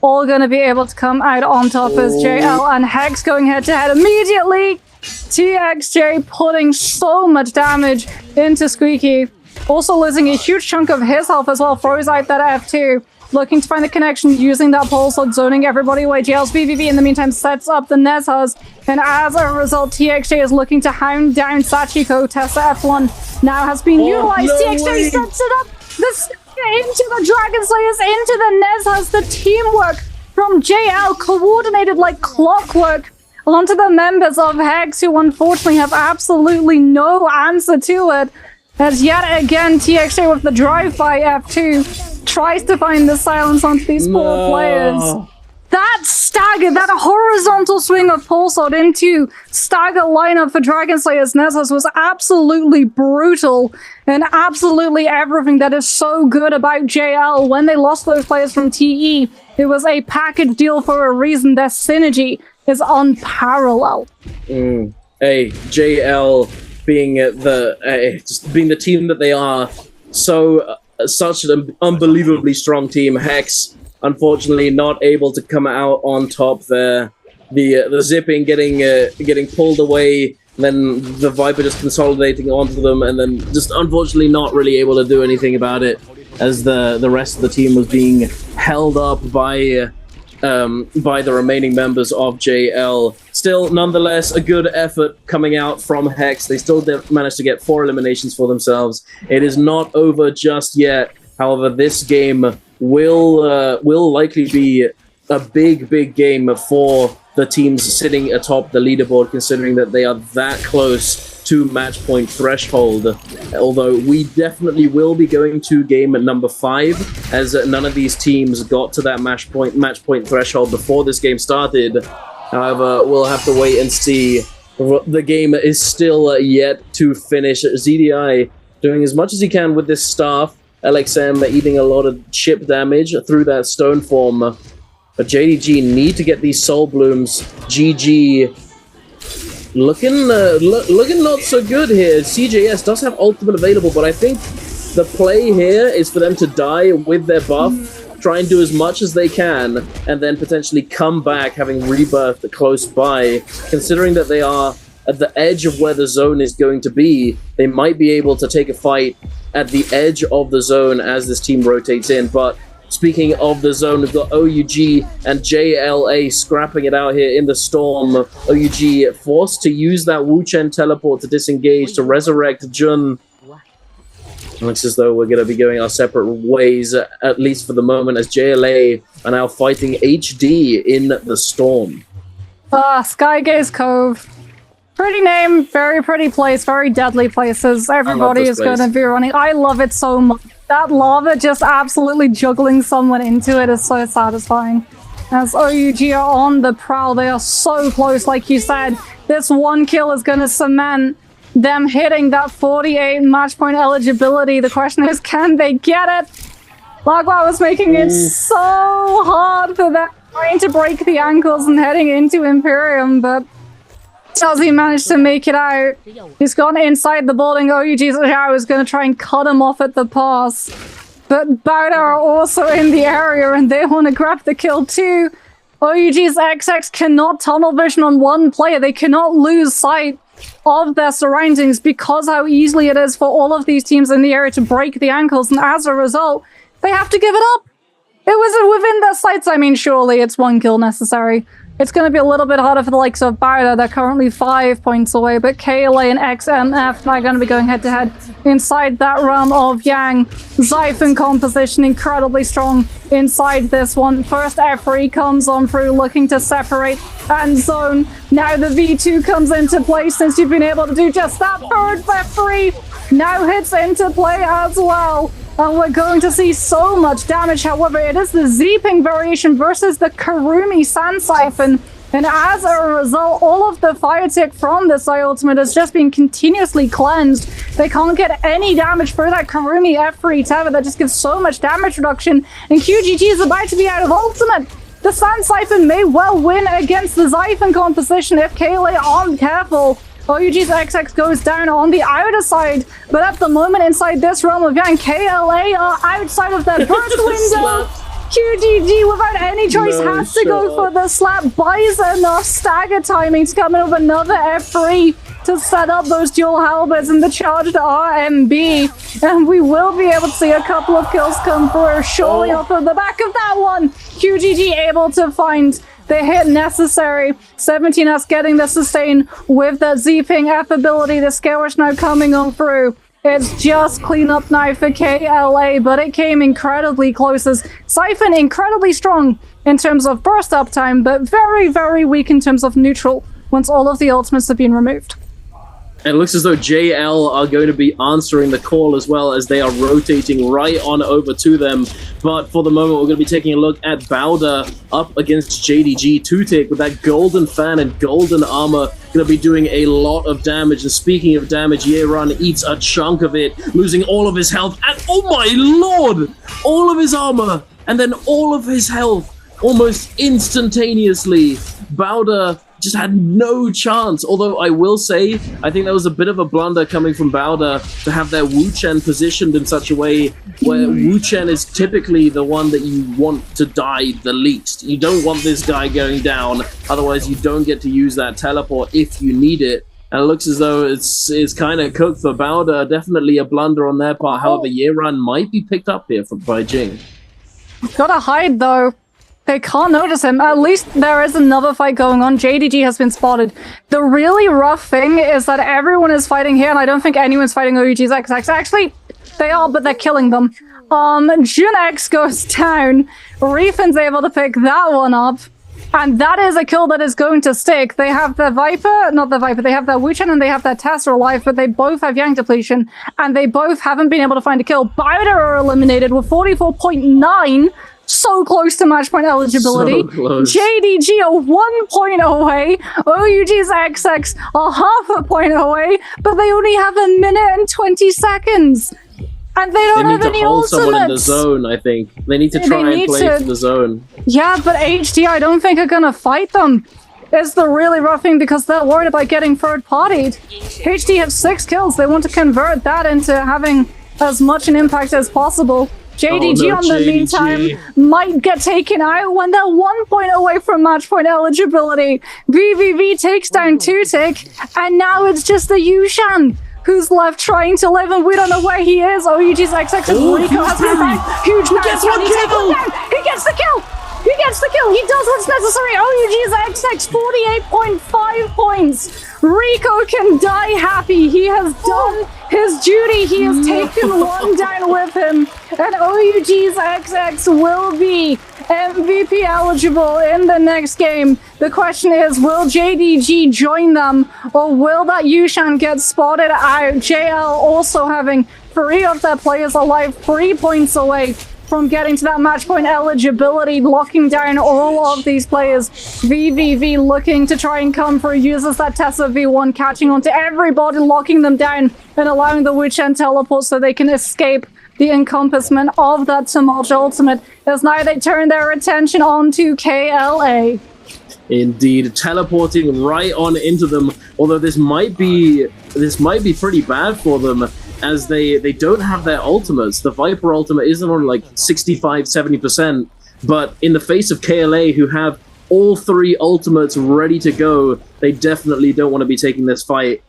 all going to be able to come out on top as JL and Hex going head-to-head immediately. TXJ putting so much damage into Squeaky. Also losing a huge chunk of his health as well. Throws out that F2. Looking to find the connection using that pulse sword, zoning everybody away. JL's BVV in the meantime sets up the Nezhas. And as a result, TXJ is looking to hound down Sachiko. Tessa F1 now has been utilized. No TXJ way. sets it up. Into the Dragon Slayers, into the Nezhas. The teamwork from JL coordinated like clockwork onto the members of Hex, who unfortunately have absolutely no answer to it. As yet again, TXJ with the drive-by F2 tries to find the silence onto these poor players. That stagger, that horizontal swing of Pulse Sword into stagger lineup for Dragon Slayer's Nezhas was absolutely brutal, and absolutely everything that is so good about JL. When they lost those players from TE, it was a package deal for a reason. Their synergy is unparalleled. Hey, JL being the team that they are, such an unbelievably strong team. Hex, unfortunately, not able to come out on top there. The zipping getting pulled away, then the Viper just consolidating onto them, and then just unfortunately not really able to do anything about it, as the rest of the team was being held up by the remaining members of JL. Still, nonetheless, a good effort coming out from Hex. They still managed to get 4 eliminations for themselves. It is not over just yet. However, this game will likely be a big game for the teams sitting atop the leaderboard, considering that they are that close to match point threshold. Although we definitely will be going to game number 5, as none of these teams got to that match point threshold before this game started. However, we'll have to wait and see. The game is still yet to finish. ZDI doing as much as he can with this staff. LXM eating a lot of chip damage through that stone form. But JDG need to get these soul blooms. GG looking not so good here. CJS does have ultimate available, but I think the play here is for them to die with their buff, try and do as much as they can, and then potentially come back having rebirth close by. Considering that they are at the edge of where the zone is going to be, they might be able to take a fight at the edge of the zone as this team rotates in. But speaking of the zone, we've got OUG and JLA scrapping it out here in the storm. OUG forced to use that Wu Chen teleport to disengage, to resurrect Jun. Looks as though we're going to be going our separate ways, at least for the moment, as JLA are now fighting HD in the storm. Skygaze Cove. Pretty name, very pretty place, very deadly places. Everybody is going to be running. I love it so much. That lava just absolutely juggling someone into it is so satisfying. As OUG are on the prowl, they are so close, like you said. This one kill is going to cement them hitting that 48 match point eligibility. The question is, can they get it? Lagwa was making it so hard for them, trying to break the ankles and heading into Imperium, but does he manage to make it out? He's gone inside the building. OUG's Zhao is going to try and cut him off at the pass. But BAODA are also in the area and they want to grab the kill too. OUG.Xx cannot tunnel vision on one player. They cannot lose sight of their surroundings because how easily it is for all of these teams in the area to break the ankles, and as a result, they have to give it up. It was within their sights. I mean, surely it's one kill necessary. It's going to be a little bit harder for the likes of BAODA. They're currently 5 points away, but KLA and XMF are going to be going head-to-head inside that realm of Yang. Xiphon composition incredibly strong inside this one. First F3 comes on through, looking to separate and zone. Now the V2 comes into play since you've been able to do just that. Third F3 now hits into play as well. And we're going to see so much damage. However, it is the Z-Ping variation versus the Karumi Sand Siphon. And as a result, all of the fire tick from this ultimate has just been continuously cleansed. They can't get any damage for that Karumi F3 Tether that just gives so much damage reduction. And QGG is about to be out of ultimate. The Sand Siphon may well win against the Xiphon composition if KLA aren't careful. OUG.Xx goes down on the outer side, but at the moment inside this realm of Yang, KLA are outside of their burst window. QGG, without any choice, has to go for the slap, buys enough stagger timing to come in with another F3 to set up those dual halberds and the charged RMB. And we will be able to see a couple of kills come through, surely off of the back of that one. QGG able to find the hit necessary. 17S getting the sustain with the Z-Ping F ability. The Scale now coming on through. It's just cleanup now for KLA, but it came incredibly close as Siphon incredibly strong in terms of burst uptime, but very, very weak in terms of neutral once all of the ultimates have been removed. And it looks as though JL are going to be answering the call as well as they are rotating right on over to them. But for the moment, we're going to be taking a look at BAODA up against JDG. 2-Tick with that golden fan and golden armor going to be doing a lot of damage. And speaking of damage, Yeran eats a chunk of it, losing all of his health. And oh my lord! All of his armor and then all of his health almost instantaneously. BAODA just had no chance. Although I will say, I think that was a bit of a blunder coming from BAODA to have their Wu Chen positioned in such a way where Wu Chen is typically the one that you want to die the least. You don't want this guy going down, otherwise you don't get to use that teleport if you need it. And it looks as though it's kind of cooked for BAODA. Definitely a blunder on their part. However, Yeran might be picked up here by Jing. Gotta hide though. They can't notice him. At least there is another fight going on. JDG has been spotted. The really rough thing is that everyone is fighting here, and I don't think anyone's fighting OUG.Xx. Actually, they are, but they're killing them. OUG.Xx goes down. Reefin's able to pick that one up. And that is a kill that is going to stick. They have the Viper, not the Viper, they have their Wu Chen and they have their Tessa alive, but they both have Yang depletion, and they both haven't been able to find a kill. BAODA are eliminated with 44.9. So close to match point eligibility. So close. JDG are 1 point away. OUG.Xx are half a point away, but they only have a minute and 20 seconds. And they don't have any ultimates. They need to hold someone in the zone, I think. They need to try and play for the zone. Yeah, but HD, I don't think are going to fight them. It's the really rough thing because they're worried about getting third-partied. HD have 6 kills. They want to convert that into having as much an impact as possible. JDG, on the meantime, might get taken out when they're 1 point away from match point eligibility. VVV takes down 2-Tick, and now it's just the Yushan who's left trying to live, and we don't know where he is. OUG.Xx and Rico has been back. Huge match. He gets the kill! He gets the kill! He does what's necessary! OUG.Xx 48.5 points! Rico can die happy. He has done his duty. He has taken one down with him. And OUG.Xx will be MVP eligible in the next game. The question is, will JDG join them, or will that Yushan get spotted out? JL also having 3 of their players alive, 3 points away from getting to that match point eligibility, locking down all of these players. VVV looking to try and come through, uses that Tessa V1, catching onto everybody, locking them down, and allowing the Wu Chen teleport so they can escape the encompassment of that Tumult ultimate, as now they turn their attention onto KLA. Indeed, teleporting right on into them, although this might be pretty bad for them, as they don't have their ultimates. The Viper ultimate isn't on like 65-70%, but in the face of KLA, who have all 3 ultimates ready to go, they definitely don't want to be taking this fight.